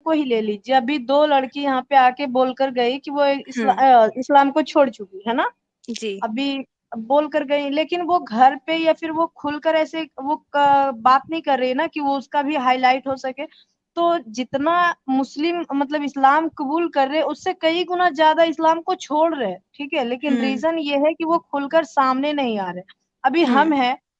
को ही ले लीजिए, अभी 2 लड़की यहाँ पे आके बोलकर गई कि वो इस्लाम को छोड़ चुकी है ना, जी। अभी बोल कर गई, लेकिन वो घर पे या फिर वो खुलकर ऐसे वो बात नहीं कर रही ना कि वो उसका भी हाईलाइट हो सके। तो जितना मुस्लिम मतलब इस्लाम कबूल कर रहे उससे कई गुना ज्यादा इस्लाम को छोड़ रहे, ठीक है, लेकिन हम्म। रीजन ये है कि वो खुलकर सामने नहीं आ रहे। अभी हम्म।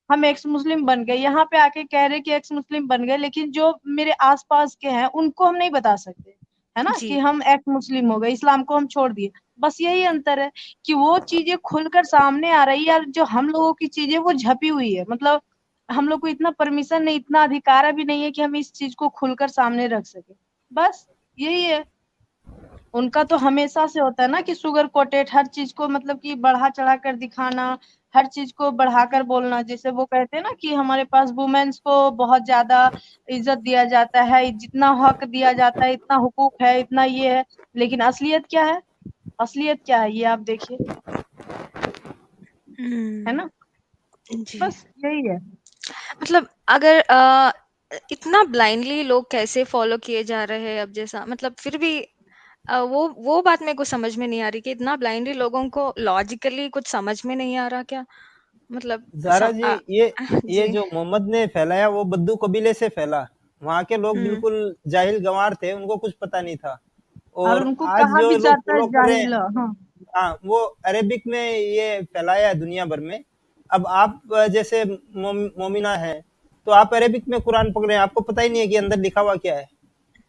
हम एक्स मुस्लिम बन गए, यहाँ पे आके कह रहे कि एक्स मुस्लिम बन गए, लेकिन जो मेरे आसपास के हैं उनको हम नहीं बता सकते, है ना, जी। कि हम एक्स मुस्लिम हो गए, इस्लाम को हम छोड़ दिए। बस यही अंतर है कि वो चीजें खुलकर सामने आ रही है, और जो हम लोगों की चीजें वो झपी हुई है, मतलब हम लोग को इतना परमिशन नहीं, इतना अधिकार भी नहीं है कि हम इस चीज को खुलकर सामने रख सके। बस यही है। उनका तो हमेशा से होता है ना कि शुगर कोटेड हर चीज को, मतलब कि बढ़ा चढ़ा कर दिखाना, हर चीज को बढ़ाकर बोलना। जैसे वो कहते हैं ना कि हमारे पास वुमेन्स को बहुत ज्यादा इज्जत दिया जाता है, जितना हक दिया जाता है, इतना हुकूक है, इतना ये है, लेकिन असलियत क्या है? असलियत क्या है ये आप देखिए, है हम्म। ना। जी। बस यही है। मतलब अगर इतना ब्लाइंडली लोग कैसे फॉलो किए जा रहे हैं अब, जैसा मतलब फिर भी वो बात मेरे को समझ में नहीं आ रही कि इतना ब्लाइंडली लोगों को लॉजिकली कुछ समझ में नहीं आ रहा क्या, मतलब ज़ारा जी, ये जी। जो मोहम्मद ने फैलाया वो बद्दू कबीले से फैला। वहाँ के लोग हम्म। बिल्कुल जाहिल गंवार थे, उनको कुछ पता नहीं था। और और उनको आज कहा जो भी लोग जाता है फॉलो कर रहे हैं, जाहिल, हाँ। हाँ, वो अरेबिक में ये फैलाया है दुनिया भर में। अब आप जैसे मोमिना है, तो आप अरेबिक में कुरान पढ़ रहे हैं, आपको पता ही नहीं है कि अंदर लिखा हुआ क्या है।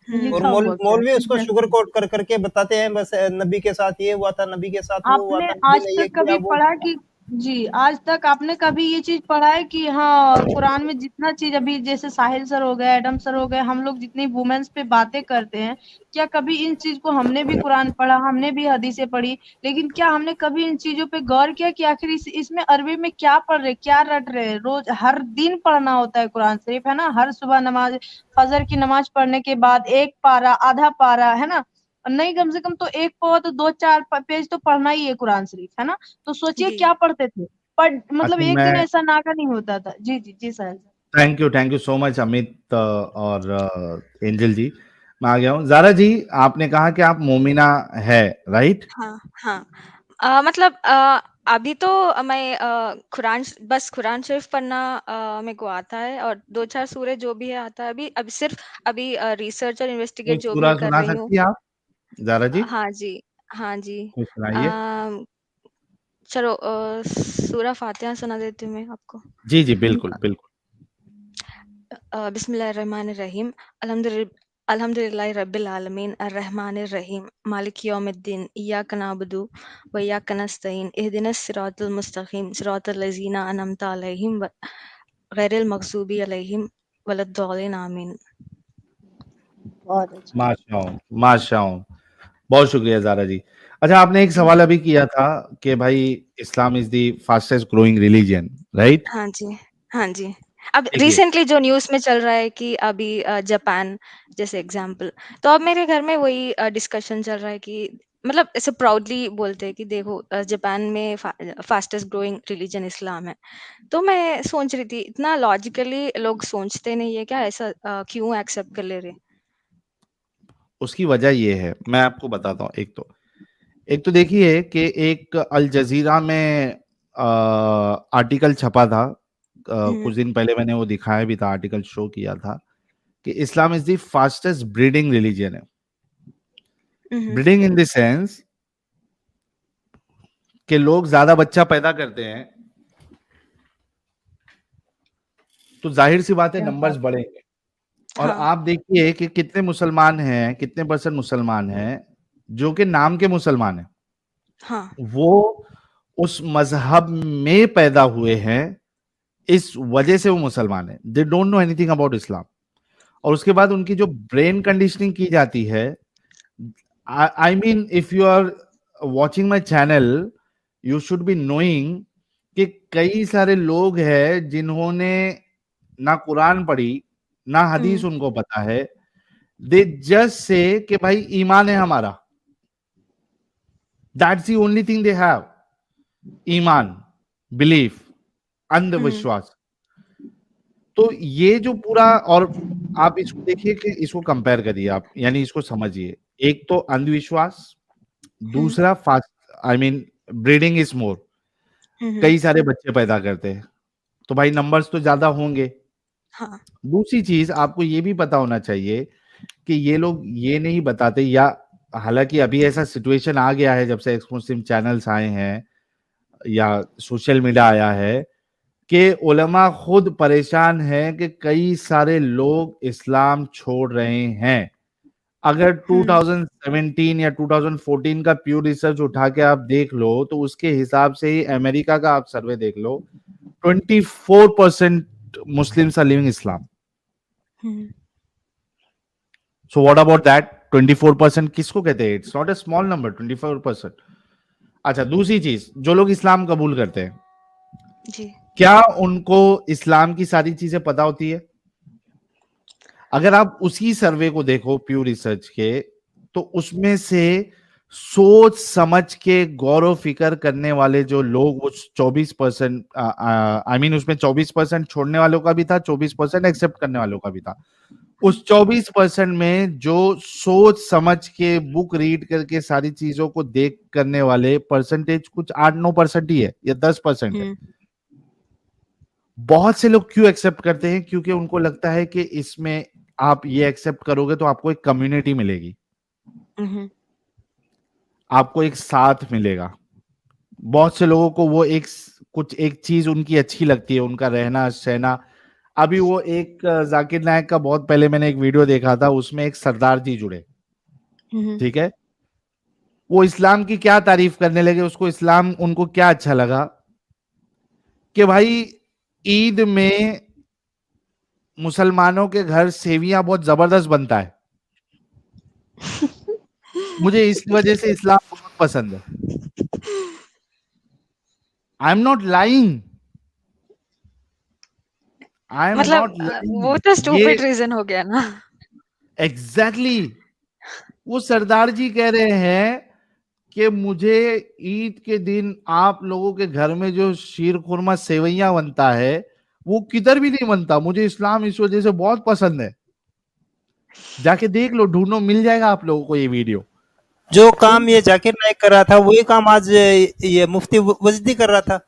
और लिखा हुआ क्या है, मौलवी उसको शुगर एग्जैक्टली। कोट कर करके बताते हैं, बस नबी के साथ ये हुआ था, नबी के साथ वो हुआ आपने था, नबी आज ने ये तक किया कभी वो पढ़ा किया। कि, जी, आज तक आपने कभी ये चीज पढ़ा है कि हाँ कुरान में जितना चीज अभी जैसे साहिल सर हो गए, एडम सर हो गए, हम लोग जितनी वुमेन्स पे बातें करते हैं, क्या कभी इन चीज को हमने भी कुरान पढ़ा, हमने भी हदीसें पढ़ी, लेकिन क्या हमने कभी इन चीजों पे गौर किया कि आखिर इसमें अरबी में क्या पढ़ रहे, क्या रट रहे? रोज हर दिन पढ़ना होता है कुरान शरीफ, है ना, हर सुबह नमाज, फजर की नमाज पढ़ने के बाद एक पारा, आधा पारा, है ना, नहीं कम से कम तो एक पौवा तो 2-4 पेज तो पढ़ना ही है कुरान शरीफ, है ना। तो सोचिए जी। क्या पढ़ते थे, पर मतलब अच्छा, एक दिन मैं ऐसा नागा नहीं होता था। जी जी जी sir. Thank you so much Amit और एंजल जी। मैं आ गया हूँ। जारा जी, आपने कहा कि आप मोमिना है, राइट? हाँ, हाँ। मतलब अभी तो मैं बस कुरान शरीफ पढ़ना मेरे को आता है, और 2-4 सूरे जो भी है आता है। अभी सिर्फ अभी रिसर्च और इन्वेस्टिगेट एक जो सूरा भी कर सुना रही हूँ। सकती हैं आप, जारा जी? हाँ जी, हाँ जी। कुछ सुनाइए। अ, चलो सूरा फातिहा सुना देती हूँ मैं आपको। जी जी, बिल्कुल बिल्कुल। बिस्मिल्लाहिर्रहमानिर्रहीम। अल्हम्दुलिल्लाहि रब्बिल आलमीन अर्रहमानिर रहीम मालिक यौमिद्दीन इय्याका नअबुदु व इय्याका नस्तईन इहदिनस सिरातल मुस्तकीम सिरातल लज़ीना अनअमता अलैहिम गैरिल मग़ज़ूबि अलैहिम वलद्दालिन आमीन। बहुत अच्छा। माशाअल्लाह, माशाअल्लाह। बहुत शुक्रिया ज़ारा जी। अच्छा, आपने एक सवाल अभी किया था कि भाई Islam is the fastest growing religion, right? हाँ जी, हाँ जी। अब देखिए, रिसेंटली जो न्यूज़ में चल रहा है कि अभी जापान जैसे एग्ज़ाम्पल, तो अब मेरे घर में वही डिस्कशन चल रहा है कि मतलब ऐसे प्राउडली बोलते हैं कि देखो जापान में फास्टेस्ट ग्रोइंग रिलीजन इस्लाम है। तो मैं सोच रही थी इतना लॉजिकली लोग सोचते नहीं है क्या? ऐसा क्यों एक्सेप्ट कर ले रहे? उसकी वजह ये है, मैं आपको बताता हूँ। एक तो देखिए कि एक अल जज़ीरा में आर्टिकल छपा था, हुँ, कुछ दिन पहले मैंने वो दिखाया भी था, आर्टिकल शो किया था कि Islam is the fastest breeding religion है। हुँ, ब्रीडिंग इन द सेंस कि लोग ज़्यादा बच्चा पैदा करते हैं, तो ज़ाहिर-सी बात है क्या नंबर्स बात। बढ़ेंगे। और हाँ, आप देखिए कि कितने मुसलमान हैं, कितने परसेंट मुसलमान हैं, जो कि नाम के मुसलमान हैं। हाँ, वो उस मज़हब में पैदा हुए हैं, इस वजह से वो मुसलमान हैं। They don't know anything about Islam. और उसके बाद उनकी जो ब्रेन कंडीशनिंग की जाती है, I mean if you are watching my channel, you should be knowing कि कई सारे लोग हैं जिन्होंने ना कुरान पढ़ी, ना हदीस हुँ, उनको पता है। दे जस्ट से कि भाई ईमान है हमारा, that's the only thing they have. ईमान, बिलीफ, हुँ, अंधविश्वास। तो ये जो पूरा, और आप इसको देखिए कि इसको कंपेयर करिए आप, यानी इसको समझिए। एक तो अंधविश्वास, दूसरा fast, I mean breeding is more, कई सारे बच्चे पैदा करते हैं तो भाई नंबर्स तो ज्यादा होंगे। हाँ। दूसरी चीज आपको ये भी पता होना चाहिए कि ये लोग ये नहीं बताते, या हालांकि अभी ऐसा सिचुएशन आ गया है जब से एक्स मुस्लिम चैनल्स आए हैं या सोशल मीडिया आया है कि उलमा खुद परेशान हैं कि कई सारे लोग इस्लाम छोड़ रहे हैं। अगर 2017 या 2014 का प्यू रिसर्च उठा के आप देख लो तो उसके हिसाब से ही अमेरिका का आप सर्वे देख लो, 24% Muslims are living Islam. So what about that 24% किसको कहते हैं? It's not a small number, 24%। अच्छा, दूसरी चीज, जो लोग इस्लाम कबूल करते हैं जी। क्या उनको इस्लाम की सारी चीजें पता होती है? अगर आप उसी सर्वे को देखो प्यू रिसर्च के, तो उसमें से सोच समझ के गौरव फिक्र करने वाले जो लोग, वो 24%, आई मीन उसमें 24% छोड़ने वालों का भी था, 24% एक्सेप्ट करने वालों का भी था। उस 24% में जो सोच समझ के बुक रीड करके सारी चीजों को देख करने वाले परसेंटेज कुछ 8-9% ही है या 10% है। बहुत से लोग क्यों एक्सेप्ट करते हैं? क्योंकि उनको लगता है कि इसमें आप ये एक्सेप्ट करोगे तो आपको एक कम्युनिटी मिलेगी, आपको एक साथ मिलेगा। बहुत से लोगों को वो एक चीज उनकी अच्छी लगती है, उनका रहना सहना। अभी वो एक जाकिर नायक का बहुत पहले मैंने एक वीडियो देखा था, उसमें एक सरदार जी जुड़े, ठीक है, वो इस्लाम की क्या तारीफ करने लगे, उसको इस्लाम, उनको क्या अच्छा लगा कि भाई ईद में मुसलमानों के घर सेवियां बहुत जबरदस्त बनता है, मुझे इस वजह से इस्लाम बहुत पसंद है। I am not lying, I am मतलब नॉट लाइंग। वो तो स्टूपिड रीजन हो गया ना। एग्जैक्टली वो सरदार जी कह रहे हैं कि मुझे ईद के दिन आप लोगों के घर में जो शीर खुरमा सेवैयां बनता है वो किधर भी नहीं बनता, मुझे इस्लाम इस वजह से बहुत पसंद है। जाके देख लो, ढूंढो, मिल जाएगा आप लोगों को ये वीडियो। जो काम ये जाकिर नाइक कर रहा था वही काम आज ये मुफ्ती वजदी कर रहा था।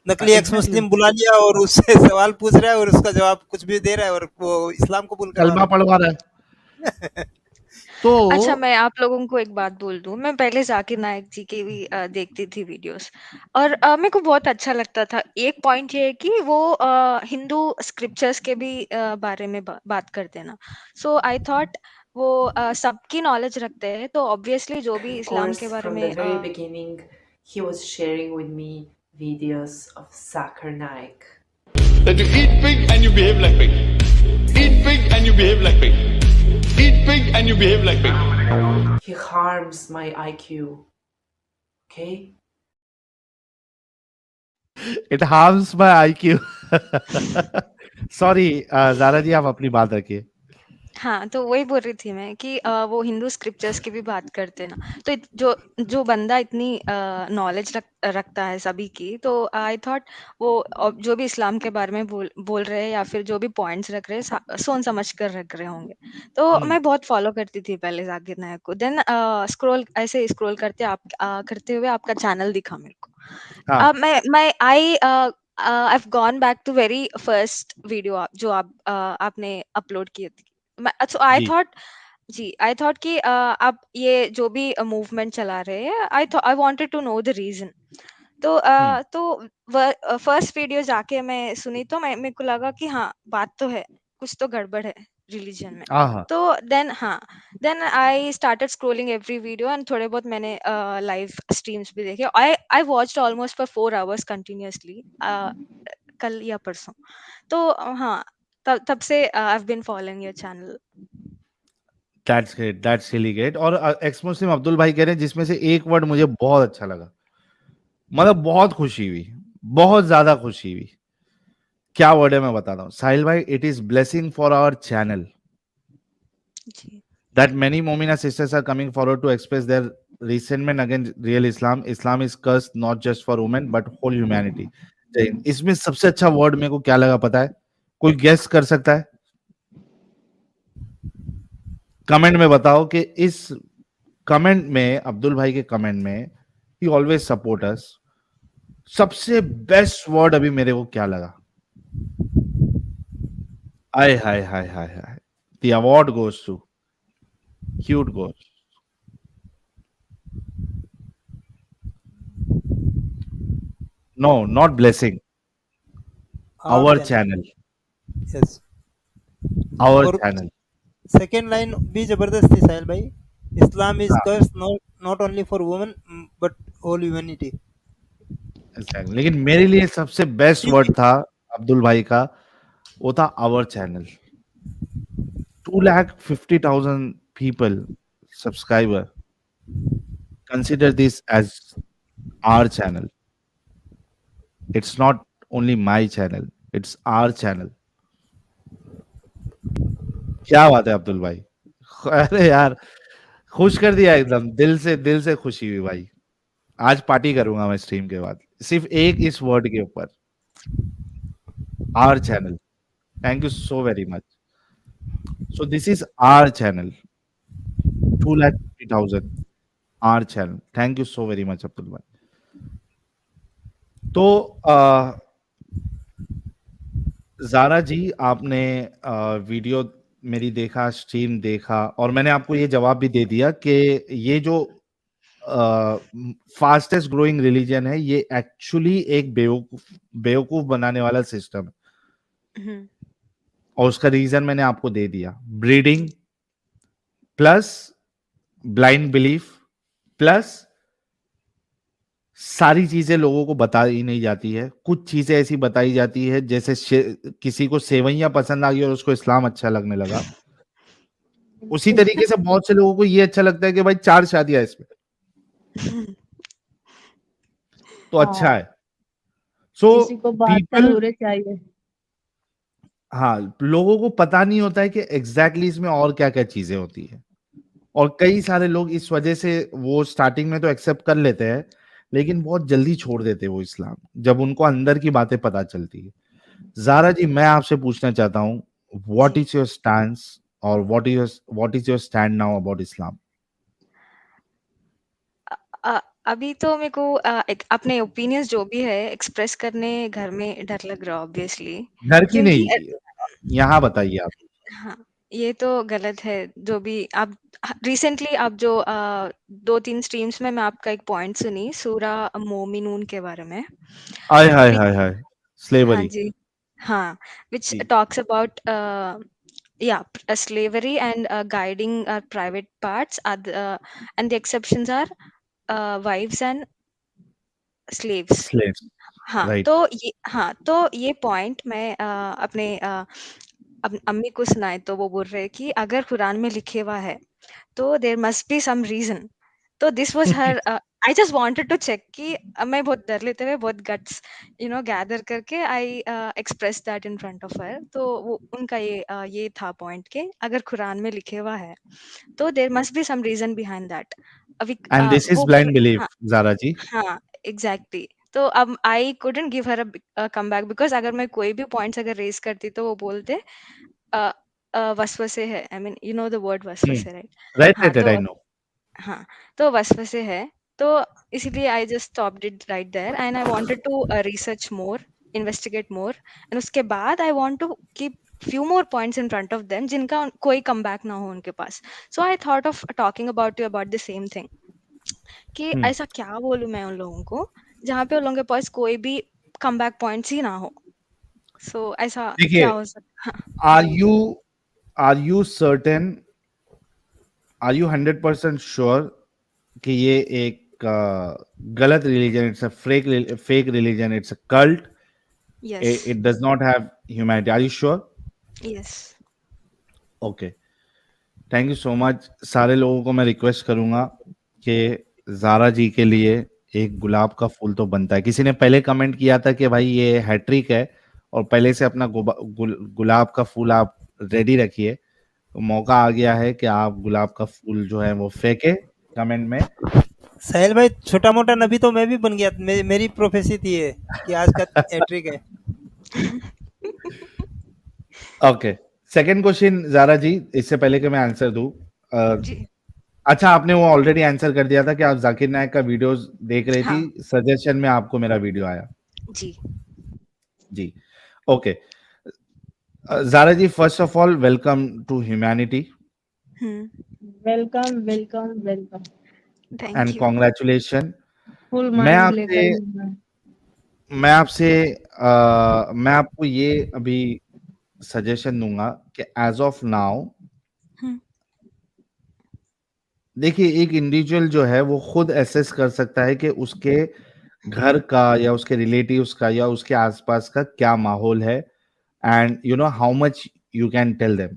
नकली एक्स मुस्लिम बुला लिया और उससे सवाल पूछ रहा है और उसका जवाब कुछ भी दे रहा है और वो इस्लाम कबूल कर कलमा पढ़वा रहा है। तो अच्छा, मैं आप लोगों को एक बात बोल दूं, मैं पहले जाकिर नायक जी की भी देखती थी वीडियोस, और मेरे को बहुत अच्छा लगता था। एक पॉइंट ये है कि वो हिंदू स्क्रिप्चर्स के भी बारे में बात करते हैं ना। सो आई थॉट वो सबकी नॉलेज रखते हैं, तो ऑब्वियसली जो भी इस्लाम के बारे From में the very beginning, he was sharing with me videos of Zakir Naik. That you eat pig and you behave like pig. Eat pig and you behave like pig. Eat pig and you behave like pig. He harms my IQ. Okay? It harms my IQ. Sorry, Zaara जी आप अपनी बात रखिए। हाँ, तो वही बोल रही थी मैं कि वो हिंदू स्क्रिप्चर्स की भी बात करते हैं ना, तो जो बंदा इतनी नॉलेज रखता है सभी की, तो आई थॉट वो जो भी इस्लाम के बारे में बोल रहे हैं या फिर जो भी पॉइंट्स रख रहे हैं सोच समझ कर रख रहे होंगे। तो मैं बहुत फॉलो करती थी पहले जाकिर नायक को। देन ऐसे स्क्रॉल करते हुए आपका चैनल दिखा मेरे को। हाँ। मैं I've gone back to very first video जो आपने अपलोड की थी। अच्छा, आई थॉट कि आप ये जो भी मूवमेंट चला रहे हैं, I wanted to know the reason. तो फर्स्ट वीडियो जाके मैं सुनी तो मेरे को लगा कि हाँ, बात तो है, कुछ तो गड़बड़ है रिलीजन में। तो then I started scrolling every video and थोड़े बहुत मैंने लाइव स्ट्रीम्स भी देखे। I watched almost for 4 hours continuously, कल या परसों। तो हाँ, तब से I have been following your channel. That's great, that's really great। और एक्स मुस्लिम अब्दुल भाई कह रहे हैं जिसमें से एक वर्ड मुझे बहुत अच्छा लगा, मतलब बहुत खुशी हुई, बहुत ज्यादा खुशी हुई। क्या वर्ड है मैं बताता हूँ साहिल भाई। It is blessing for our channel that many Momina sisters are coming forward to express their resentment against real Islam. Islam is cursed not just for women but whole humanity। इसमें सबसे अच्छा word मेरे को क्या लगा पता है? कोई गेस कर सकता है? कमेंट में बताओ कि इस कमेंट में, अब्दुल भाई के कमेंट में, ही ऑलवेज सपोर्ट अस, सबसे बेस्ट वर्ड अभी मेरे को क्या लगा? आय हाय हाय हाय हाय, the award goes to cute goes. No, not blessing, our channel, yes. Our और चैनल। सेकेंड लाइन भी जबरदस्त थी साहिल भाई, Islam is curse not only for women but all humanity. लेकिन मेरे लिए सबसे बेस्ट वर्ड था अब्दुल भाई का, वो था our channel. 250,000 people subscriber, consider this as our channel. It's not only my channel, it's our channel. क्या बात है अब्दुल भाई, अरे यार खुश कर दिया एकदम, दिल से खुशी हुई भाई। आज पार्टी करूंगा मैं स्ट्रीम के बाद, सिर्फ एक इस वर्ड के ऊपर, our channel. Thank you so very much. So this is our channel, 250,000, our channel. Thank you so very much Abdul भाई। तो ज़ारा जी, आपने वीडियो मेरी देखा, स्ट्रीम देखा, और मैंने आपको ये जवाब भी दे दिया कि ये जो फास्टेस्ट ग्रोइंग रिलीजन है, ये एक्चुअली एक बेवकूफ बनाने वाला सिस्टम है। और उसका रीजन मैंने आपको दे दिया, breeding plus blind belief plus सारी चीजें लोगों को बताई नहीं जाती है। कुछ चीजें ऐसी बताई जाती है, जैसे किसी को सेवइयां पसंद आ गई और उसको इस्लाम अच्छा लगने लगा, उसी तरीके से बहुत से लोगों को ये अच्छा लगता है कि भाई 4 शादियां इसमें तो अच्छा है। सो किसी को बादशाह नूरे चाहिए। हाँ, लोगों को पता नहीं होता है कि एग्जैक्टली इसमें और क्या क्या चीजें होती है, और कई सारे लोग इस वजह से वो स्टार्टिंग में तो एक्सेप्ट कर लेते हैं, लेकिन बहुत जल्दी छोड़ देते हैं वो इस्लाम, जब उनको अंदर की बातें पता चलती है। ज़ारा जी, मैं आपसे पूछना चाहता हूँ, व्हाट इज योर स्टैंस और what is your stand now about Islam? अभी तो मेरे को अपने ओपिनियंस जो भी है एक्सप्रेस करने घर में डर लग रहा है ऑब्वियसली, घर की क्योंकि नहीं, यहाँ बताइए आप। हाँ, ये तो गलत है। जो भी आप रिसेंटली आप जो 2-3 स्ट्रीम्स में मैं आपका एक पॉइंट सुनी सूरा मोमिनून के बारे में, हाय हाय which- हाय हाय, हाँ स्लेवरी। जी, हाँ, which ji. talks about slavery and guiding our private parts, and the exceptions are wives and slaves. Slaves, हाँ, right. तो ये पॉइंट मैं अपने अम्मी को सुनाए तो वो बोल रहे हैं कि अगर कुरान में लिखे हुआ है तो there must be some reason. तो this was her I just wanted to check कि मैं बहुत डर लेते हुए बहुत गट्स गैदर करके I express that in front of her. तो वो उनका ये था पॉइंट कि अगर कुरान में लिखे हुआ है तो there must be some reason behind that. अभी And this is वो blind belief, Zara जी। हाँ, एग्जैक्टली। तो अब I couldn't give her a comeback because अगर मैं कोई भी पॉइंट्स अगर रेज करती तो वो बोलते वसवसे है। I mean you know the word वसवसे, राइट? राइट हाँ, राइट, आई नो। हाँ, तो वसवसे है। तो इसीलिए I just stopped it right there and I wanted to research more, investigate more, and उसके बाद I want to keep few more points in front of them जिनका कोई कमबैक ना हो उनके पास। So I thought of talking about you about the same thing कि ऐसा क्या बोलूं मैं उन लोगों को जहाँ पे उन लोगों के पास कोई भी कमबैक पॉइंट्स ही ना हो। So ऐसा क्या हो सकता? Are you certain, are you 100% sure कि ये एक गलत religion, it's a fake religion, it's a cult, Yes. it does not have humanity? Are you sure? Yes. Okay, thank you so much. सारे लोगों को मैं रिक्वेस्ट करूंगा कि ज़ारा जी के लिए एक गुलाब का फूल तो बनता है। किसी ने पहले कमेंट किया था कि भाई ये हैट्रिक है और पहले से अपना गुलाब का फूल आप रेडी रखिए, तो मौका आ गया है कि आप गुलाब का फूल जो है वो फेंके कमेंट में। साहिल भाई, छोटा मोटा नबी तो मैं भी बन गया, मेरी प्रोफेसी थी ये कि आज का हैट्रिक है। ओके, सेकंड क्वेश्चन ज़ारा जी, इससे पहले कि मैं आंसर दूं, जी। अच्छा आपने वो ऑलरेडी आंसर कर दिया था कि आप जाकिर नायक का वीडियोस देख रही हाँ। थी, सजेशन में आपको मेरा वीडियो आया। जी। जी, okay. Zara ji, first of all welcome to humanity welcome welcome welcome, thank and you. Congratulation. Full मैं माइंड आपसे लेकर मिलना है। मैं आपको ये अभी सजेशन दूंगा कि एज ऑफ नाउ हम्म, देखिए, एक इंडिविजुअल जो है वो खुद एसेस कर सकता है कि उसके घर का या उसके रिलेटिव्स का या उसके आसपास का क्या माहौल है, and you know how much you can tell them.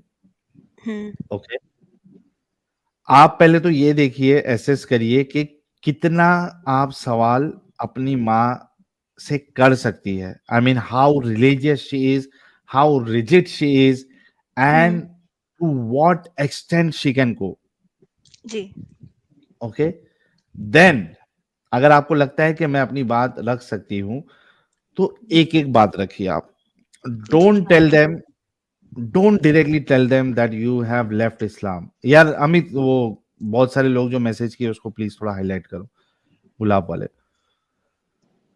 Hmm, okay, आप पहले तो ये देखिए, एसेस करिए कि कितना आप सवाल अपनी माँ से कर सकती है। I mean how religious she is, how rigid she is, and to what extent she can go. जी। ओके, देन अगर आपको लगता है कि मैं अपनी बात रख सकती हूं, तो एक एक बात रखिए आप। जी। Don't tell them, don't directly tell them that you have left Islam. यार अमित, वो बहुत सारे लोग जो मैसेज किए उसको प्लीज थोड़ा हाईलाइट करो, गुलाब वाले।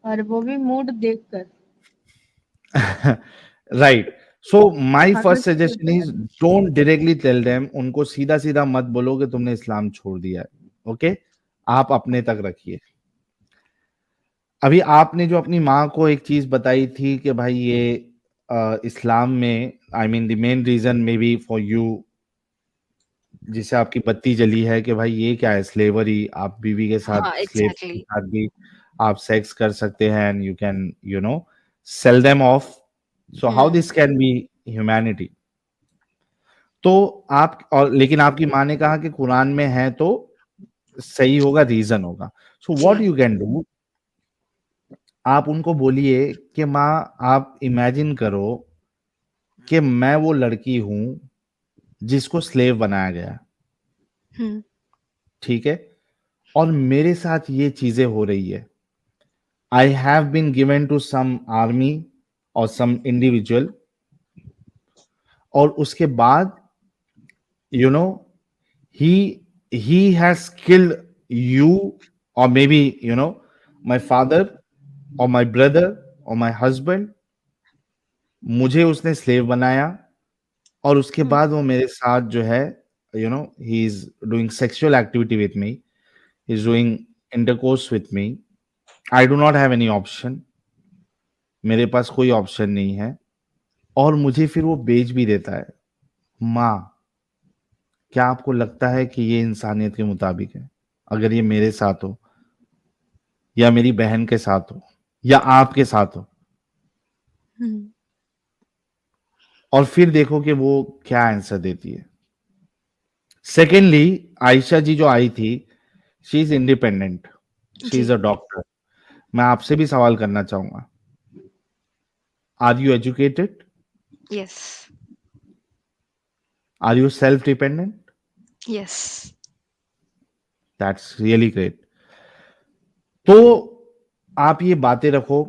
और वो भी मूड देखकर। राइट, सो माय हमें first suggestion is don't directly tell them. उनको सीधा सीधा मत बोलो कि तुमने इस्लाम छोड़ दिया है। ओके, आप अपने तक रखिए। अभी आपने जो अपनी माँ को एक चीज बताई थी कि भाई ये इस्लाम में, I mean the main reason may be for you, जिससे आपकी बत्ती जली है कि भाई ये क्या है, स्लेवरी। आप बीवी के साथ, हाँ, स्लेव के एग्जैक्टली। साथ भी आप सेक्स कर सकते हैं, and you can you know sell them of. So how this can be humanity. तो आप, और लेकिन आपकी माँ ने कहा कि कुरान में है तो सही होगा, रीजन होगा। सो व्हाट जी। यू कैन डू, आप उनको बोलिए कि माँ, आप इमेजिन करो कि मैं वो लड़की हूं जिसको स्लेव बनाया गया, हम्म, ठीक है, और मेरे साथ ये चीजें हो रही है। I have been given to some army और सम इंडिविजुअल, और उसके बाद you know he he has killed you, or maybe you know my father or my brother or my husband। मुझे उसने स्लेव बनाया, और उसके बाद वो मेरे साथ जो है, you know, he is doing sexual activity with me, he is doing intercourse with me. I do not have any option, मेरे पास कोई ऑप्शन नहीं है, और मुझे फिर वो बेच भी देता है। माँ, क्या आपको लगता है कि ये इंसानियत के मुताबिक है? अगर ये मेरे साथ हो, या मेरी बहन के साथ हो, या आपके साथ हो, और फिर देखो कि वो क्या आंसर देती है। सेकेंडली, आयशा जी जो आई थी, she is independent, she is जी। A doctor. मैं आपसे भी सवाल करना चाहूंगा, are you educated, yes. Are you self dependent? Yes. That's really great. तो आप ये बातें रखो।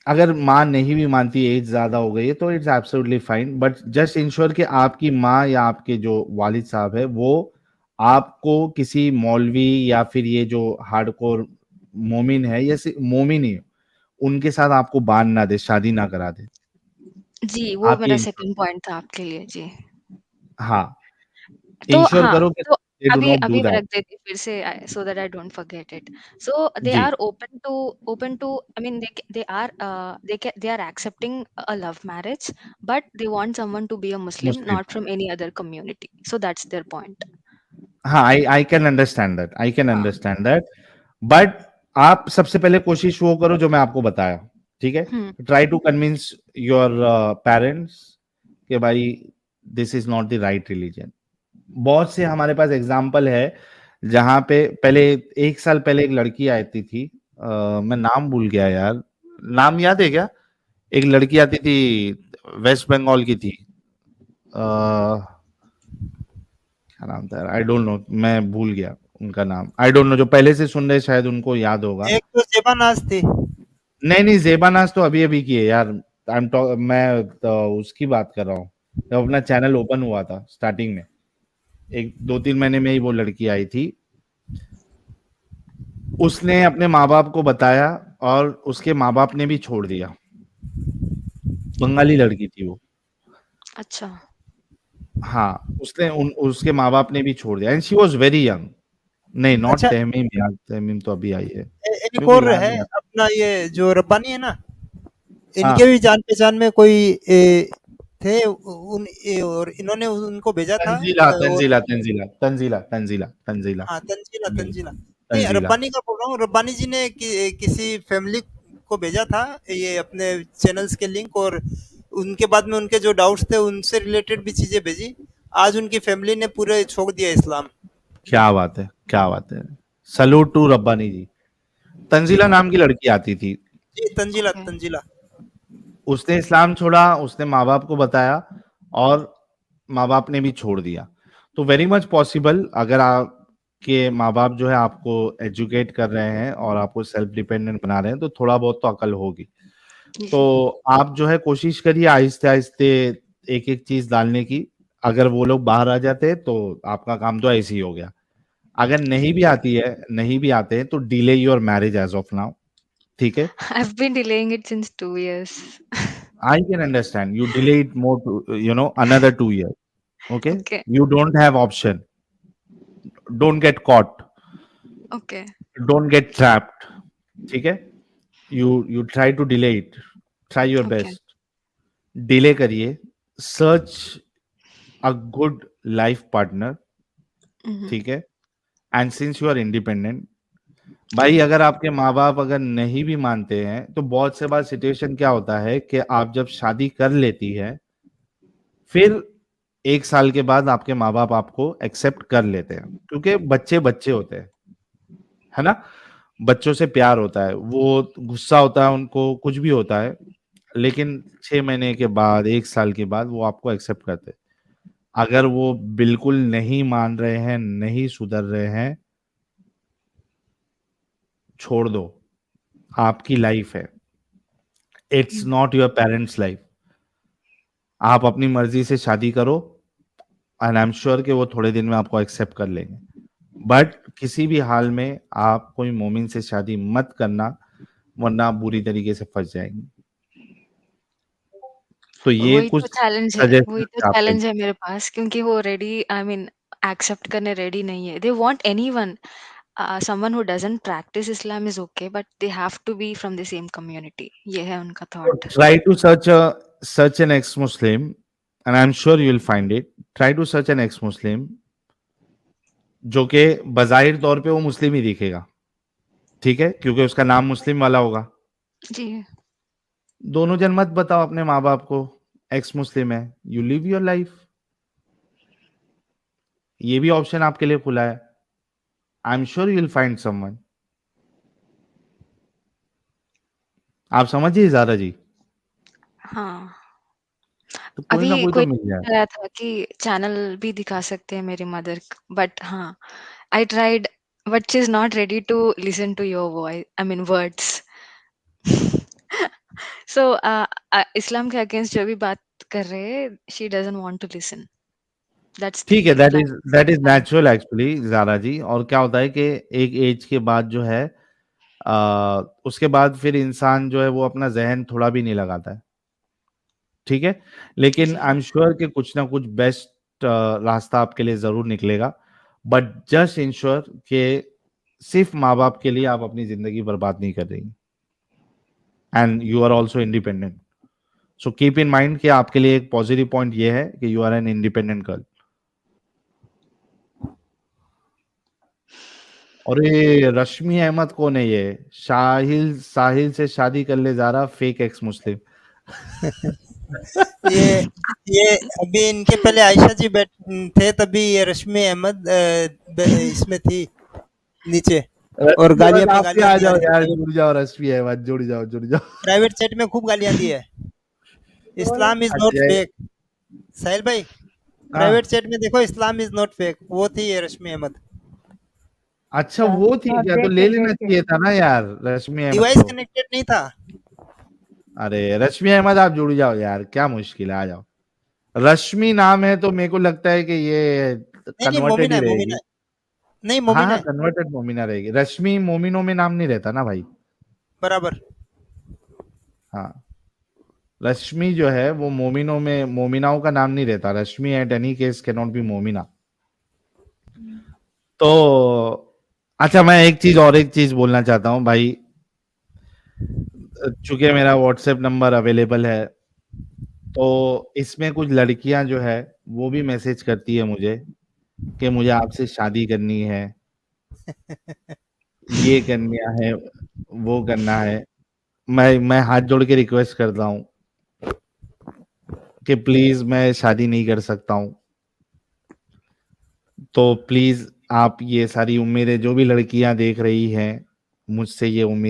अगर माँ नहीं भी मानती, एज ज्यादा हो गई है, तो it's absolutely fine, but just ensure कि आपकी माँ या आपके जो वालिद साहब है वो आपको किसी मौलवी या फिर ये जो हार्डकोर मोमिन है, या सिर्फ मोमिन ही, उनके साथ आपको बांध ना दे, शादी ना करा दे। जी, वो आप मेरा ये सेकंड पॉइंट था आपके लिए। जी। हाँ, तो इंश्योर हाँ, करो कि तो दे डू अभी नॉट डू अभी मैं दैट। रख देती हूँ फिर से, so that I don't forget it. So they जी, are open to, I mean they are accepting a love marriage, but they want someone to be a Muslim, Muslim, not from any other community. So that's their point. हाँ, I can understand that, I can हाँ। Understand that, but आप सबसे पहले कोशिश वो करो जो मैं आपको बताया, ठीक है। हुँ, try to convince your parents कि भाई this is not the right religion. बहुत से हमारे पास एग्जाम्पल है जहां पे पहले, 1 साल पहले एक लड़की आती थी, मैं नाम भूल गया यार, नाम याद है क्या? एक लड़की आती थी, वेस्ट बंगाल की थी, क्या नाम था, आई डोंट नो, मैं भूल गया उनका नाम। आई डोंट नो, जो पहले से सुन रहे शायद उनको याद होगा। एक तो जेबानाज थी। नहीं नहीं, जेबानाज तो अभी अभी की है यार। मैं तो उसकी बात कर रहा हूँ, जब अपना चैनल ओपन हुआ था स्टार्टिंग में, 2-3 महीने में ही वो लड़की आई थी। उसने अपने माँ बाप को बताया और उसके माँ बाप ने भी छोड़ दिया। बंगाली लड़की थी वो। अच्छा। हाँ, उसके माँ बाप ने भी छोड़ दिया and she was very young. नहीं, नॉट अच्छा, तहमीम यार, तहमीम तो अभी आई है। एक मेरे को और याद है नहीं आता। अपना ये जो रब्बानी है ना, हाँ, इनके भी जान पहचान में कोई थे और इन्होंने उनको भेजा था तंजीला और तंजीला तंजीला तंजीला तंजीला तंजीला हाँ, तंजीला तंजीला नहीं, तंजीला। रब्बानी का बोल रहा हूँ। रब्बानी जी ने किसी फैमिली को भेजा था ये अपने चैनल्स के लिंक, और उनके बाद में उनके जो डाउट्स थे उनसे रिलेटेड भी चीजें भेजी। आज उनकी फैमिली ने पूरे छोड़ दिया इस्लाम। क्या बात है, क्या बात है। सलूट टू रब्बानी जी। तंजीला नाम की लड़की आती थी, जी, तंजीला ओके। तंजीला उसने इस्लाम छोड़ा, उसने माँ बाप को बताया और माँ बाप ने भी छोड़ दिया। तो वेरी मच पॉसिबल, अगर आपके माँ बाप जो है आपको एजुकेट कर रहे हैं और आपको सेल्फ डिपेंडेंट बना रहे हैं, तो थोड़ा बहुत तो अकल होगी। तो आप जो है कोशिश करिए आहिस्ते आहिस्ते एक एक चीज डालने की। अगर वो लोग बाहर आ जाते तो आपका काम तो ऐसे ही हो गया। अगर नहीं भी आती है, नहीं भी आते हैं, तो delay your marriage age of now. ठीक है, I've been delaying it since 2 years. I can understand. You delay it more to, another 2 years. Okay, Okay, you don't have option. Don't get caught. okay, Don't get trapped. ठीक है, you try to delay it. Try your okay. best. Delay करिए. Search a good life partner. Mhm. ठीक है, and since you are independent, भाई अगर आपके माँ बाप अगर नहीं भी मानते हैं, तो बहुत से बार सिचुएशन क्या होता है कि आप जब शादी कर लेती है, फिर 1 साल के बाद आपके माँ बाप आपको एक्सेप्ट कर लेते हैं, क्योंकि बच्चे बच्चे होते हैं, है ना। बच्चों से प्यार होता है, वो गुस्सा होता है उनको, कुछ भी होता है, लेकिन 6 महीने के बाद, 1 साल के बाद वो आपको एक्सेप्ट करते हैं। अगर वो बिल्कुल नहीं मान रहे हैं, नहीं सुधर रहे हैं, छोड़ दो। आपकी लाइफ है, it's not your parents life. आप अपनी मर्जी से शादी करो एंड आई एम श्योर कि वो थोड़े दिन में आपको एक्सेप्ट कर लेंगे। बट किसी भी हाल में आप कोई मोमिन से शादी मत करना, वरना आप बुरी तरीके से फंस जाएंगे। तो ये वही तो कुछ चैलेंज है, वही तो सजेशन आपके चैलेंज है मेरे पास, क्योंकि वो रेडी, आई मीन एक्सेप्ट करने रेडी नहीं है। They want anyone, someone who doesn't practice Islam is okay, but they have to be from the same community. ये है उनका thought. Try to search an ex Muslim and I am sure you will find it. Try to search an ex Muslim जो कि बज़ाहिर तौर पे वो मुस्लिम ही दिखेगा, ठीक है, क्योंकि उसका नाम मुस्लिम वाला होगा। जी। दोनों जन मत बताओ अपने माँ बाप को एक्स मुस्लिम है, यू लिव योर लाइफ। ये भी ऑप्शन आपके लिए खुला है। आई am sure you will find someone. आप समझिए ज़ारा जी, हाँ, तो कोई ना अभी कोई तो कोई मिल जाए। कह रहा था कि चैनल भी दिखा सकते हैं मेरी मदर, बट हाँ, I tried, but she is not ready to listen to your voice, I mean words. So Islam के अगेंस्ट जो भी बात कर रहे हैं, she doesn't want to listen. That's ठीक है, the that is natural actually Zara ji. और क्या होता है कि एक एज के बाद जो है उसके बाद फिर इंसान जो है वो अपना जहन थोड़ा भी नहीं लगाता है, ठीक है। लेकिन आई एम श्योर कि कुछ ना कुछ बेस्ट रास्ता आपके लिए जरूर निकलेगा। बट जस्ट इंश्योर कि सिर्फ माँ बाप के लिए आप अपनी जिंदगी बर्बाद नहीं कर रही, and you are also independent. So keep in mind कि आपके लिए एक पॉजिटिव पॉइंट ये है कि you are an independent girl. और ये रश्मि अहमद कौन है? ये साहिल से शादी कर ले जा रहा, फेक एक्स मुस्लिम। ये अभी इनके पहले आयशा जी थे, तभी ये रश्मि अहमद इसमें थी नीचे, और गालियां पे आप भी गालियां आ दी जाओ जा यार, रही। जुड़ जाओ रश्मि अहमद, जुड़ जाओ। प्राइवेट चैट में खूब गालियां दी है। इस्लाम इज नॉट अच्छा, फेक। साहिल भाई, प्राइवेट चैट में देखो, इस्लाम इज नॉट फेक, वो थी ये रश्मि अहमद। अच्छा वो थी क्या? तो ले लेना चाहिए था ना यार रश्मि अहमद डिवाइस को। कनेक्टेड नहीं था। अरे रश्मि अहमद आप जुड़ जाओ यार, क्या मुश्किल है, आ जाओ। रश्मि नाम है तो मेरे को लगता है कि ये नहीं कन्वर्टेड मोमिना ही है, रहेगी। मोमिना है। नहीं हाँ मोमिना हाँ, है, कन्वर्टेड मोमिना रहेगी। रश्मि मोमिनो में नाम नहीं रहता ना भाई। बराबर। हाँ, रश्मि जो है वो मोमिनो में मोमिनाओं का नाम नहीं रहता। Rashmi at any case can not be मोमिना। तो अच्छा, मैं एक चीज बोलना चाहता हूँ भाई। चूंकि मेरा व्हाट्सएप नंबर अवेलेबल है, तो इसमें कुछ लड़कियां जो है वो भी मैसेज करती है मुझे कि मुझे आपसे शादी करनी है, ये करना है, वो करना है। मैं हाथ जोड़ के रिक्वेस्ट करता हूँ कि प्लीज मैं शादी नहीं कर सकता हूँ। तो प्लीज आप ये सारी उम्मीदें जो भी लड़कियां देख रही हैं, मुझसे ये उम्मीद